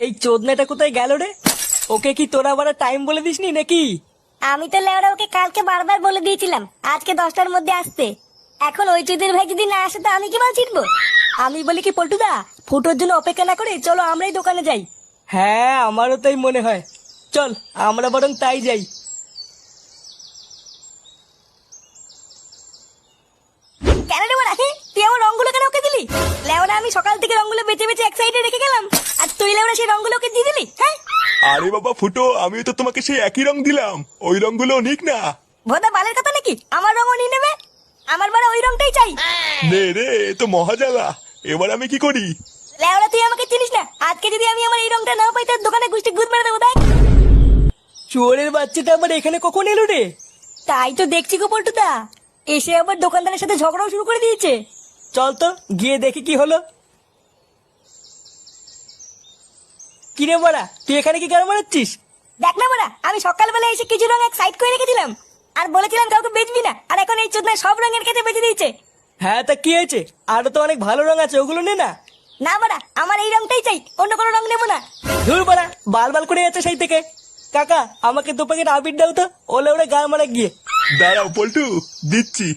এই চোদনাটা কোথায় গেল রে? ওকে কি তোরা আবার টাইম বলে দিসনি নাকি? আমি তো লেওরা ওকে কালকে বারবার বলে দিয়েছিলাম আজকে 10টার মধ্যে আসতে। এখন ওই চুদির ভাই যদি না আসে তো আমি কি মাল ছিটবো? আমি বলি কি পল্টুদা, ফুটোর জন্য অপেক্ষা না করে চলো আমরাই দোকানে যাই। হ্যাঁ, আমারও তাই মনে হয়। চল আমরা বরং তাই যাই। কেন রে বড়া, তুই আমার রঙগুলো কেন ওকে দিলি? লেওরা আমি সকাল থেকে রঙগুলো বেঁচে বেঁচে এক সাইডে রেখে গেলাম, আর তুই লেওরা সেই রঙগুলো ওকে দিয়ে দিলি? হ্যাঁ আরে বাবা ফুটো, আমিও তো তোমাকে সেই একই রং দিলাম, ওই রংগুলো নিক না। ভোদা বালের কথা নাকি আমার রঙও নিয়ে নেবে? আমার বাড়া ওই রঙটাই চাই। নে রে, এ তো মহাজালা, এবার আমি কি করি? লেওরা তুই আমাকে চিনিস না, আজকে যদি আমি আমার এই রঙটা না পাই তোর দোকানে গুষ্টি গুদ মেরে দেবো। দেখ চোরের বাচ্চাটা আবার এখানে কখন এলো রে? তাই তো দেখছি গো পল্টুদা, এসে আবার দোকানদারের সাথে ঝগড়াও শুরু করে দিয়েছে। চল তো গিয়ে দেখি কি হলো। কিরে বড়া, তুই এখানে কি গান মারাচ্ছিস? দেখ না বড়া, আমি সকালবেলা এসে কিছু রং এক সাইড করে রেখেছিলাম আর বলেছিলাম কাউকে বেচবি না, আর এখন এই চোদনা সব রঙের কাছে বেঁচে দিয়েছে। হ্যাঁ, তা কি হয়েছে? আরো তো অনেক ভালো রং আছে, ওগুলো নে না। না বড়া, আমার এই রংটাই চাই, অন্য কোনো রং নেবো না। ধুর বড়া, বাল বাল করে যাচ্ছে সেই থেকে। কাকা, আমাকে দু প্যাকেট আবির দাও তো, ওলে ওরে গান মারা গিয়ে। দাঁড়াও পল্টু, দিচ্ছি।